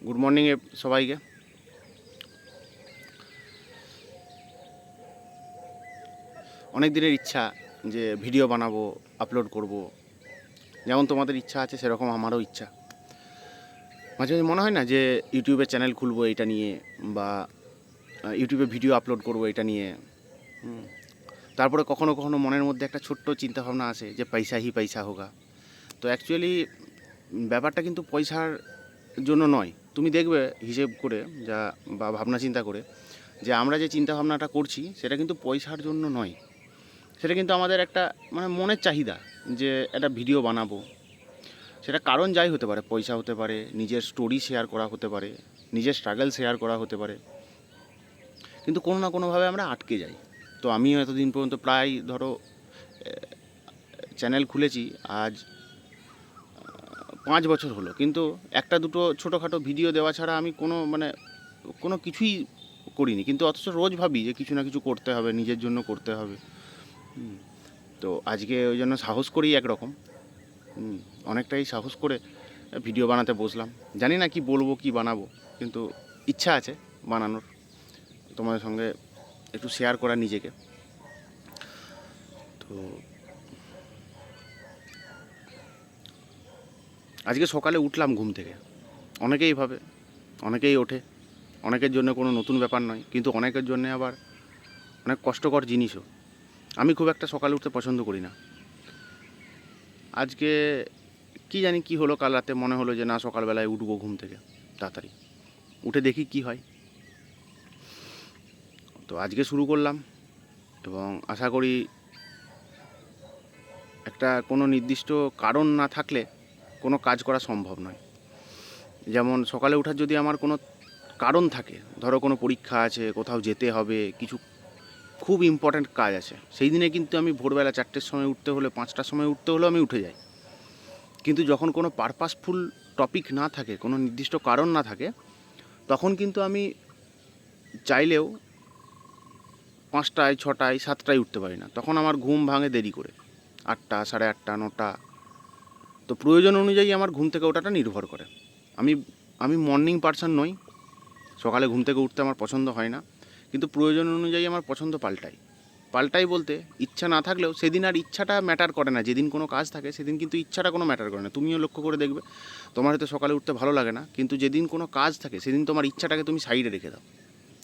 Good morning সবাইকে। অনেক দিনের ইচ্ছা যে ভিডিও বানাবো, আপলোড করব। যেমন তোমাদের ইচ্ছা আছে সেরকম আমারও ইচ্ছা। মাঝে মাঝে মনে হয় না যে ইউটিউবে চ্যানেল খুলবো এটা নিয়ে, বা ইউটিউবে ভিডিও আপলোড করব এটা নিয়ে। তারপরে কখনো কখনো মনের মধ্যে একটা ছোট্ট চিন্তাভাবনা আসে যে পয়সা হি পয়সা হোগা। তো অ্যাকচুয়ালি ব্যাপারটা কিন্তু পয়সার জন্য নয়। তুমি দেখবে হিসেব করে যা বা ভাবনা চিন্তা করে যে আমরা যে চিন্তা ভাবনাটা করছি সেটা কিন্তু পয়সার জন্য নয়। সেটা কিন্তু আমাদের একটা মানে মনের চাহিদা যে একটা ভিডিও বানাবো। সেটা কারণ যাই হতে পারে, পয়সা হতে পারে, নিজের স্টোরি শেয়ার করা হতে পারে, নিজের স্ট্রাগল শেয়ার করা হতে পারে। কিন্তু কোনো না কোনোভাবে আমরা আটকে যাই। তো আমিও এতদিন পর্যন্ত প্রায় ধরো চ্যানেল খুলেছি আজ 5 বছর হলো, কিন্তু একটা দুটো ছোটোখাটো ভিডিও দেওয়া ছাড়া আমি কোনো কিছুই করিনি। কিন্তু অথচ রোজ ভাবি যে কিছু না কিছু করতে হবে, নিজের জন্য করতে হবে। তো আজকে ওই জন্য সাহস করেই একরকম অনেকটাই সাহস করে ভিডিও বানাতে বসলাম। জানি না কি বলবো, কি বানাবো, কিন্তু ইচ্ছা আছে বানানোর, তোমাদের সঙ্গে একটু শেয়ার করা নিজেকে। তো আজকে সকালে উঠলাম ঘুম থেকে। অনেকেই ভাবে, অনেকেই ওঠে, অনেকের জন্য কোনো নতুন ব্যাপার নয়, কিন্তু অনেকের জন্য আবার অনেক কষ্টকর জিনিসও। আমি খুব একটা সকালে উঠতে পছন্দ করি না। আজকে কি জানি কি হলো, কাল রাতে মনে হলো যে না, সকালবেলায় উঠবো ঘুম থেকে তাড়াতাড়ি, উঠে দেখি কি হয়। তো আজকে শুরু করলাম, এবং আশা করি একটা কোনো নির্দিষ্ট কারণ না থাকলে কোনো কাজ করা সম্ভব নয়। যেমন সকালে ওঠার যদি আমার কোনো কারণ থাকে, ধরো কোনো পরীক্ষা আছে, কোথাও যেতে হবে, কিছু খুব ইম্পর্ট্যান্ট কাজ আছে, সেই দিনে কিন্তু আমি ভোরবেলা 4টের সময় উঠতে হলে, 5টার সময় উঠতে হলেও আমি উঠে যাই। কিন্তু যখন কোনো পারপাসফুল টপিক না থাকে, কোনো নির্দিষ্ট কারণ না থাকে, তখন কিন্তু আমি চাইলেও 5টায়, 6টায়, 7টায় উঠতে পারি না। তখন আমার ঘুম ভাঙে দেরি করে, 8টা, 8:30, 9টা। তো প্রয়োজন অনুযায়ী আমার ঘুম থেকে ওঠাটা নির্ভর করে। আমি আমি মর্নিং পারসন নই, সকালে ঘুম থেকে উঠতে আমার পছন্দ হয় না। কিন্তু প্রয়োজন অনুযায়ী আমার পছন্দ পাল্টাই বলতে ইচ্ছা না থাকলেও সেদিন আর ইচ্ছাটা ম্যাটার করে না। যেদিন কোনো কাজ থাকে সেদিন কিন্তু ইচ্ছাটা কোনো ম্যাটার করে না। তুমিও লক্ষ্য করে দেখবে, তোমার হয়তো সকালে উঠতে ভালো লাগে না, কিন্তু যেদিন কোনো কাজ থাকে সেদিন তোমার ইচ্ছাটাকে তুমি সাইডে রেখে দাও।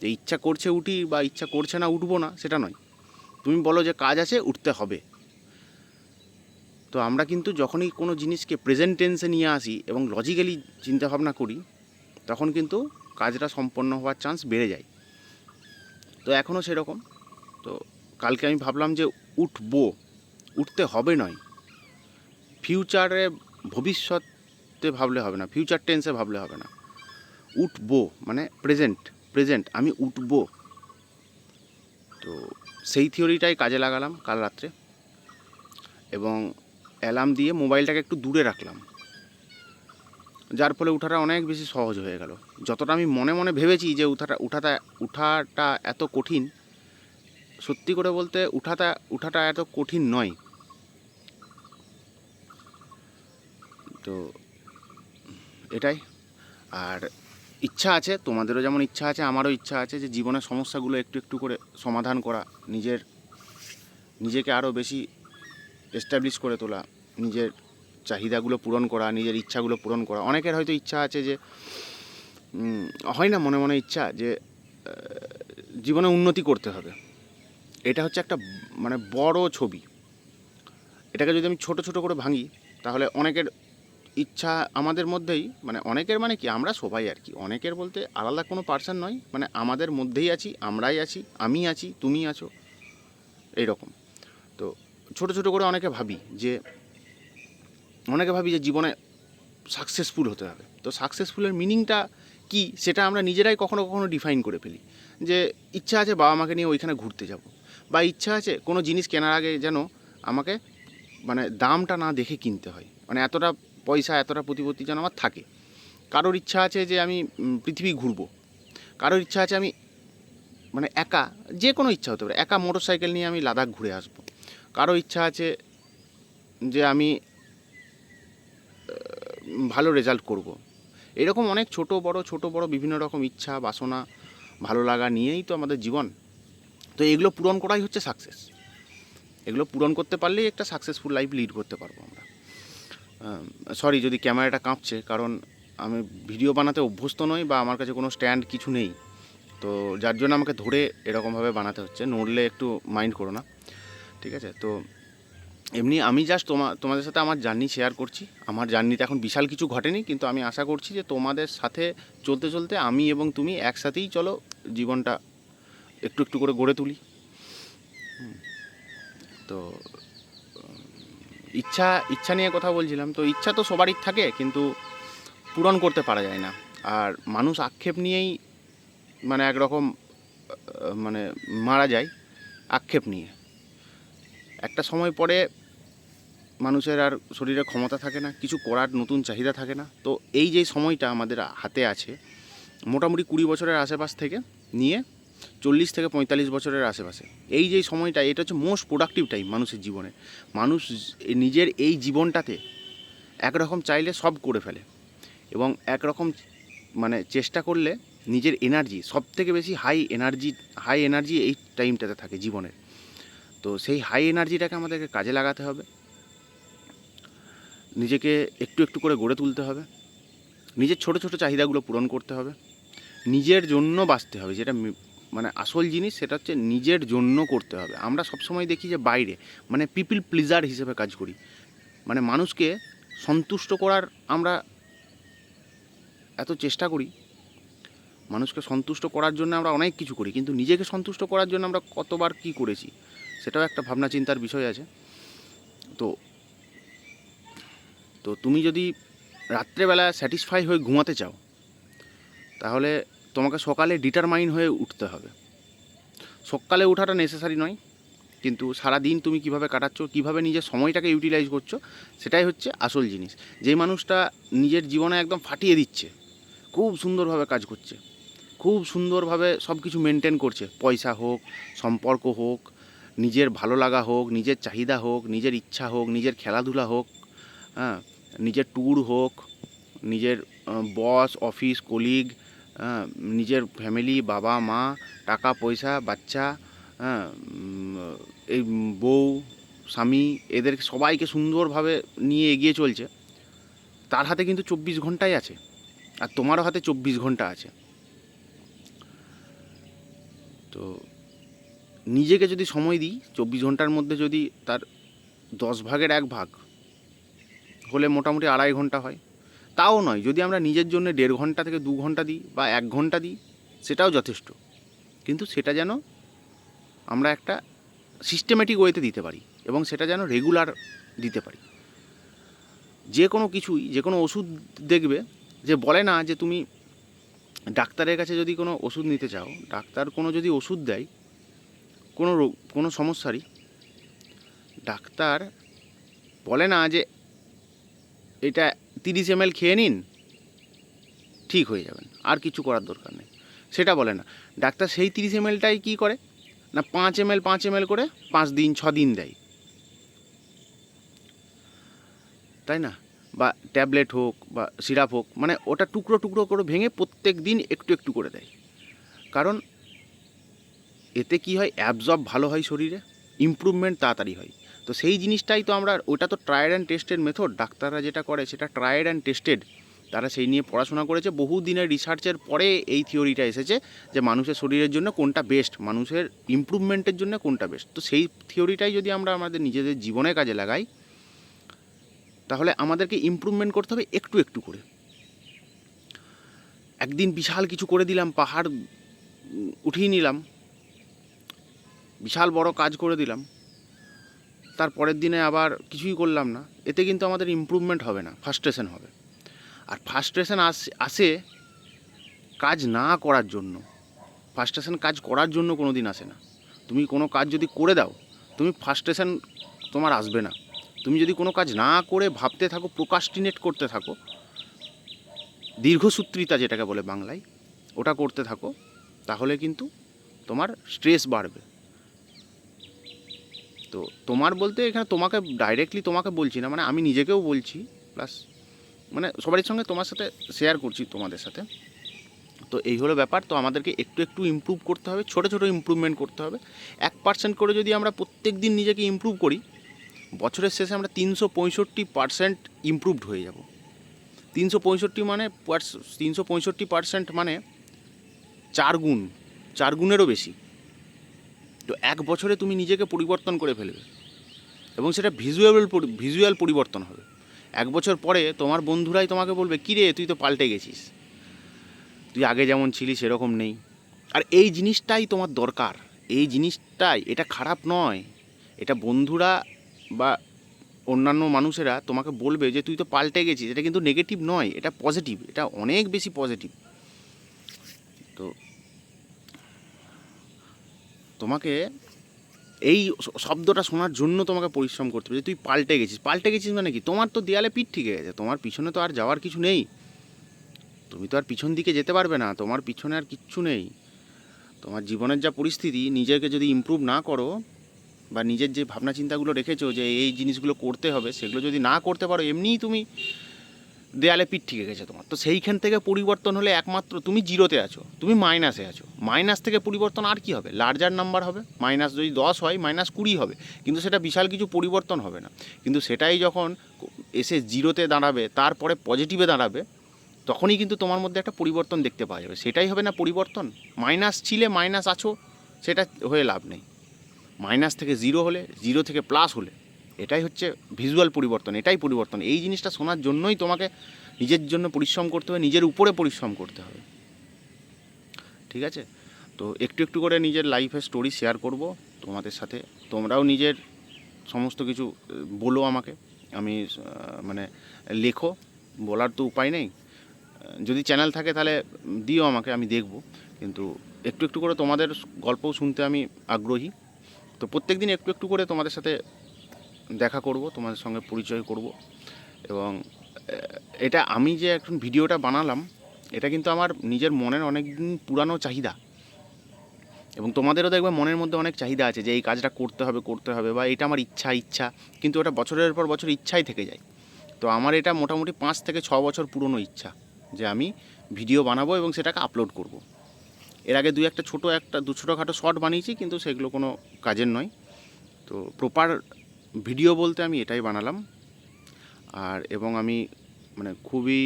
যে ইচ্ছা করছে উঠি বা ইচ্ছা করছে না উঠবো না, সেটা নয়। তুমি বলো যে কাজ আছে, উঠতে হবে। তো আমরা কিন্তু যখনই কোনো জিনিসকে প্রেজেন্ট টেন্সে নিয়ে আসি এবং লজিক্যালি চিন্তাভাবনা করি, তখন কিন্তু কাজটা সম্পন্ন হওয়ার চান্স বেড়ে যায়। তো এখনও সেরকম। তো কালকে আমি ভাবলাম যে উঠবো, উঠতে হবে নয়, ফিউচারে, ভবিষ্যতে ভাবলে হবে না, ফিউচার টেন্সে ভাবলে হবে না। উঠবো মানে প্রেজেন্ট আমি উঠবো। তো সেই থিওরিটাই কাজে লাগালাম কাল রাত্রে, এবং অ্যালার্ম দিয়ে মোবাইলটাকে একটু দূরে রাখলাম, যার ফলে উঠাটা অনেক বেশি সহজ হয়ে গেল। যতটা আমি মনে মনে ভেবেছি যে উঠাটা এত কঠিন, সত্যি করে বলতে উঠাটা এত কঠিন নয়। তো এটাই। আর ইচ্ছা আছে, তোমাদেরও যেমন ইচ্ছা আছে, আমারও ইচ্ছা আছে যে জীবনের সমস্যাগুলো একটু একটু করে সমাধান করা, নিজেকে আরও বেশি এস্টাবলিশ করে তোলা, নিজের চাহিদাগুলো পূরণ করা, নিজের ইচ্ছাগুলো পূরণ করা। অনেকের হয়তো ইচ্ছা আছে যে হয় না, মনে মনে ইচ্ছা যে জীবনে উন্নতি করতে হবে। এটা হচ্ছে একটা মানে বড় ছবি। এটাকে যদি আমি ছোট ছোট করে ভাঙি, তাহলে অনেকের ইচ্ছা আমাদের মধ্যেই, মানে অনেকের মানে কি, আমরা সবাই আর কি, অনেকের বলতে আলাদা কোনো পার্সন নয়, মানে আমাদের মধ্যেই আছি, আমরাই আছি, আমি আছি, তুমি আছো, এইরকম। তো ছোট ছোট করে অনেকে ভাবি যে জীবনে সাকসেসফুল হতে হবে। তো সাকসেসফুলের মিনিংটা কি, সেটা আমরা নিজেরাই কখনো কখনো ডিফাইন করে ফেলি। যে ইচ্ছা আছে বাবা মাকে নিয়ে ওইখানে ঘুরতে যাব, বা ইচ্ছা আছে কোনো জিনিস কেনার আগে যেন আমাকে মানে দামটা না দেখে কিনতে হয়, মানে এতটা পয়সা, এতটা প্রতিপত্তি যেন আমার থাকে। কারোর ইচ্ছা আছে যে আমি পৃথিবী ঘুরবো, কারোর ইচ্ছা আছে আমি মানে একা, যে কোনো ইচ্ছা হতে পারে, একা মোটর সাইকেল নিয়ে আমি লাদাখ ঘুরে আসবো। কারো ইচ্ছা আছে যে আমি ভালো রেজাল্ট করব। এরকম অনেক ছোট বড় বিভিন্ন রকম ইচ্ছা বাসনা ভালো লাগা নিয়েই তো আমাদের জীবন। তো এগুলো পূরণ করাই হচ্ছে সাকসেস। এগুলো পূরণ করতে পারলেই একটা সাকসেসফুল লাইফ লিড করতে পারবো আমরা। সরি যদি ক্যামেরাটা কাঁপছে, কারণ আমি ভিডিও বানাতে অভ্যস্ত নই বা আমার কাছে কোনো স্ট্যান্ড কিছু নেই, তো যার জন্য আমাকে ধরে এরকমভাবে বানাতে হচ্ছে। নড়লে একটু মাইন্ড করো না, ঠিক আছে? তো এমনি আমি জাস্ট তোমাদের সাথে আমার জার্নি শেয়ার করছি। আমার জার্নিতে এখন বিশাল কিছু ঘটেনি, কিন্তু আমি আশা করছি যে তোমাদের সাথে চলতে চলতে আমি এবং তুমি একসাথেই চলো জীবনটা একটু একটু করে গড়ে তুলি। তো ইচ্ছা নিয়ে কথা বলছিলাম। তো ইচ্ছা তো সবারই থাকে, কিন্তু পূরণ করতে পারা যায় না। আর মানুষ আক্ষেপ নিয়েই মানে একরকম মানে মারা যায় আক্ষেপ নিয়ে। একটা সময় পরে মানুষের আর শরীরে ক্ষমতা থাকে না, কিছু করার নতুন চাহিদা থাকে না। তো এই যে সময়টা আমাদের হাতে আছে, মোটামুটি 20 বছরের আশেপাশ থেকে নিয়ে 40 থেকে 45 বছরের আশেপাশে, এই যে সময়টা, এটা হচ্ছে মোস্ট প্রোডাক্টিভ টাইম মানুষের জীবনে। মানুষ নিজের এই জীবনটাতে একরকম চাইলে সব করে ফেলে, এবং একরকম মানে চেষ্টা করলে নিজের এনার্জি সব থেকে বেশি হাই এনার্জি এই টাইমটাতে থাকে জীবনের। তো সেই হাই এনার্জিটাকে আমাদেরকে কাজে লাগাতে হবে, নিজেকে একটু একটু করে গড়ে তুলতে হবে, নিজের ছোট ছোট চাহিদাগুলো পূরণ করতে হবে, নিজের জন্য বাঁচতে হবে। যেটা মানে আসল জিনিস, সেটা হচ্ছে নিজের জন্য করতে হবে। আমরা সবসময় দেখি যে বাইরে মানে পিপল প্লিজার হিসেবে কাজ করি, মানে মানুষকে সন্তুষ্ট করার আমরা এত চেষ্টা করি, মানুষকে সন্তুষ্ট করার জন্য আমরা অনেক কিছু করি, কিন্তু নিজেকে সন্তুষ্ট করার জন্য আমরা কতবার কি করেছি সেটাও একটা ভাবনা চিন্তার বিষয় আছে। তো তো তুমি যদি রাত্রেবেলা স্যাটিসফাই হয়ে ঘুমাতে চাও, তাহলে তোমাকে সকালে ডিটারমাইন হয়ে উঠতে হবে। সকালে ওঠাটা নেসেসারি নয়, কিন্তু সারা দিন তুমি কিভাবে কাটাচ্ছ, কিভাবে নিজের সময়টাকে ইউটিলাইজ করছো, সেটাই হচ্ছে আসল জিনিস। যেই মানুষটা নিজের জীবনে একদম ফাটিয়ে দিচ্ছে, খুব সুন্দরভাবে কাজ করছে, খুব সুন্দরভাবে সব কিছু মেনটেন করছে, পয়সা হোক, সম্পর্ক হোক, নিজের ভালো লাগা হোক, নিজের চাহিদা হোক, নিজের ইচ্ছা হোক, নিজের খেলাধুলা হোক, হ্যাঁ, নিজের ট্যুর হোক, নিজের বস, অফিস, কলিগ, নিজের ফ্যামিলি, বাবা মা, টাকা পয়সা, বাচ্চা, হ্যাঁ, এই বউ, স্বামী, এদের সবাইকে সুন্দরভাবে নিয়ে এগিয়ে চলছে। তার হাতে কিন্তু 24 ঘন্টাই আছে, আর তোমারও হাতে 24 ঘন্টা আছে। তো নিজেকে যদি সময় দিই, 24 ঘন্টার মধ্যে যদি তার 10 ভাগের 1 ভাগ হলে মোটামুটি 2.5 ঘন্টা হয়। তাও নয়, যদি আমরা নিজের জন্য 1.5 ঘন্টা থেকে 2 ঘন্টা দিই বা 1 ঘন্টা দিই, সেটাও যথেষ্ট। কিন্তু সেটা যেন আমরা একটা সিস্টেমেটিক ওয়েতে দিতে পারি, এবং সেটা যেন রেগুলার দিতে পারি। যে কোনো কিছুই, যে কোনো ওষুধ দেখবে যে বলে না যে তুমি ডাক্তারের কাছে যদি কোনো ওষুধ নিতে চাও, ডাক্তার কোনো যদি ওষুধ দেয় কোনো রোগ, কোনো সমস্যারই, ডাক্তার বলে না যে এটা 30 ml খেয়ে নিন, ঠিক হয়ে যাবেন, আর কিছু করার দরকার নেই, সেটা বলে না। ডাক্তার সেই 30 mlটাই কী করে না 5 ml করে 5 দিন 6 দিন দেয়, তাই না? বা ট্যাবলেট হোক বা সিরাপ হোক, মানে ওটা টুকরো টুকরো করে ভেঙে প্রত্যেক দিন একটু একটু করে দেয়। কারণ এতে কি হয়, অ্যাবজর্ব ভালো হয় শরীরে, ইমপ্রুভমেন্ট তাড়াতাড়ি হয়। তো সেই জিনিসটাই তো আমরা, ওটা তো ট্রায়াল অ্যান্ড টেস্টেড মেথড, ডাক্তাররা যেটা করে সেটা ট্রায়াল অ্যান্ড টেস্টেড। তারা সেই নিয়ে পড়াশোনা করেছে, বহু দিনের রিসার্চের পরে এই থিওরিটা এসেছে যে মানুষের শরীরের জন্য কোনটা বেস্ট, মানুষের ইমপ্রুভমেন্টের জন্য কোনটা বেস্ট। তো সেই থিওরিটাই যদি আমরা আমাদের নিজেদের জীবনে কাজে লাগাই, তাহলে আমাদেরকে ইমপ্রুভমেন্ট করতে হবে একটু একটু করে। একদিন বিশাল কিছু করে দিলাম, পাহাড় উঠিয়ে নিলাম, বিশাল বড় কাজ করে দিলাম, তার পরের দিনে আবার কিছুই করলাম না, এতে কিন্তু আমাদের ইমপ্রুভমেন্ট হবে না, ফ্রাস্ট্রেশন হবে। আর ফ্রাস্ট্রেশন আসে কাজ না করার জন্য, ফ্রাস্ট্রেশন কাজ করার জন্য কোনো দিন আসে না। তুমি কোনো কাজ যদি করে দাও, তুমি ফ্রাস্ট্রেশন তোমার আসবে না। তুমি যদি কোনো কাজ না করে ভাবতে থাকো, প্রোক্রাস্টিনেট করতে থাকো, দীর্ঘসূত্রিতা যেটাকে বলে বাংলায়, ওটা করতে থাকো, তাহলে কিন্তু তোমার স্ট্রেস বাড়বে। তো তোমার বলতে এখানে তোমাকে ডাইরেক্টলি তোমাকে বলছি না, মানে আমি নিজেকেও বলছি, প্লাস মানে সবারই সঙ্গে তোমার সাথে শেয়ার করছি, তোমাদের সাথে। তো এই হলো ব্যাপার। তো আমাদেরকে একটু একটু ইমপ্রুভ করতে হবে, ছোটো ছোটো ইমপ্রুভমেন্ট করতে হবে। 1% করে যদি আমরা প্রত্যেক দিন নিজেকে ইমপ্রুভ করি, বছরের শেষে আমরা 365% ইমপ্রুভড হয়ে যাব। 365% মানে 4 গুণেরও বেশি। তো 1 বছরে তুমি নিজেকে পরিবর্তন করে ফেলবে, এবং সেটা ভিজুয়াল পরিবর্তন হবে। 1 বছর পরে তোমার বন্ধুরাই তোমাকে বলবে, কী রে তুই তো পাল্টে গেছিস, তুই আগে যেমন ছিলি সেরকম নেই। আর এই জিনিসটাই তোমার দরকার, এই জিনিসটাই, এটা খারাপ নয়। এটা বন্ধুরা বা অন্যান্য মানুষেরা তোমাকে বলবে যে তুই তো পাল্টে গেছিস, এটা কিন্তু নেগেটিভ নয়, এটা পজিটিভ, এটা অনেক বেশি পজিটিভ। তো তোমাকে এই শব্দটা শোনার জন্য তোমাকে পরিশ্রম করতে হবে যে তুই পাল্টে গেছিস মানে কি? তোমার তো দেয়ালে পিঠ ঠিক গেছে, তোমার পিছনে তো আর যাওয়ার কিছু নেই, তুমি তো আর পিছন দিকে যেতে পারবে না, তোমার পিছনে আর কিচ্ছু নেই। তোমার জীবনের যা পরিস্থিতি, নিজেকে যদি ইমপ্রুভ না করো, বা নিজের যে ভাবনা চিন্তাগুলো রেখেছো যে এই জিনিসগুলো করতে হবে, সেগুলো যদি না করতে পারো, এমনিই তুমি দেয়ালে পিঠ ঠিক গেছে তোমার। তো সেইখান থেকে পরিবর্তন হলে একমাত্র তুমি জিরোতে আছো, তুমি মাইনাসে আছো। মাইনাস থেকে পরিবর্তন আর কি হবে? লার্জার নাম্বার হবে। মাইনাস যদি 10 হয়, -20 হবে, কিন্তু সেটা বিশাল কিছু পরিবর্তন হবে না। কিন্তু সেটাই যখন এসে জিরোতে দাঁড়াবে, তারপরে পজিটিভে দাঁড়াবে, তখনই কিন্তু তোমার মধ্যে একটা পরিবর্তন দেখতে পাওয়া যাবে। সেটাই হবে না পরিবর্তন? মাইনাস ছিলে মাইনাস আছো, সেটা হয়ে লাভ নেই। মাইনাস থেকে 0 হলে, 0 থেকে প্লাস হলে, এটাই হচ্ছে ভিজুয়াল পরিবর্তন, এটাই পরিবর্তন। এই জিনিসটা শোনার জন্যই তোমাকে নিজের জন্য পরিশ্রম করতে হবে, নিজের উপরে পরিশ্রম করতে হবে। ঠিক আছে? তো একটু একটু করে নিজের লাইফের স্টোরি শেয়ার করব তোমাদের সাথে। তোমরাও নিজের সমস্ত কিছু বলো আমাকে, আমি মানে লেখো, বলার তো উপায় নেই। যদি চ্যানেল থাকে তাহলে দিও আমাকে, আমি দেখব। কিন্তু একটু একটু করে তোমাদের গল্পও শুনতে আমি আগ্রহী। তো প্রত্যেক দিন একটু একটু করে তোমাদের সাথে দেখা করব, তোমাদের সঙ্গে পরিচয় করব। এবং এটা আমি যে এখন ভিডিওটা বানালাম, এটা কিন্তু আমার নিজের মনের অনেক দিন পুরানো চাহিদা। এবং তোমাদেরও দেখবে মনের মধ্যে অনেক চাহিদা আছে যে এই কাজটা করতে হবে, বা এটা আমার ইচ্ছা, কিন্তু ওটা বছরের পর বছর ইচ্ছাই থেকে যায়। তো আমার এটা মোটামুটি 5 থেকে 6 বছর পুরনো ইচ্ছা যে আমি ভিডিও বানাবো এবং সেটাকে আপলোড করব। এর আগে ছোটোখাটো শর্ট বানিয়েছি, কিন্তু সেগুলো কোনো কাজের নয়। তো প্রপার ভিডিও বলতে আমি এটাই বানালাম। আর এবং আমি মানে খুবই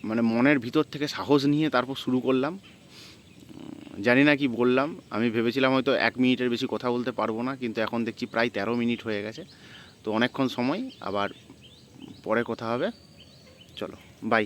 মানে মনের ভিতর থেকে সাহস নিয়ে তারপর শুরু করলাম। জানি না কি বললাম, আমি ভেবেছিলাম হয়তো 1 মিনিটের বেশি কথা বলতে পারবো না, কিন্তু এখন দেখছি প্রায় 13 মিনিট হয়ে গেছে। তো অনেকক্ষণ সময়, আবার পরে কথা হবে। চলো, বাই।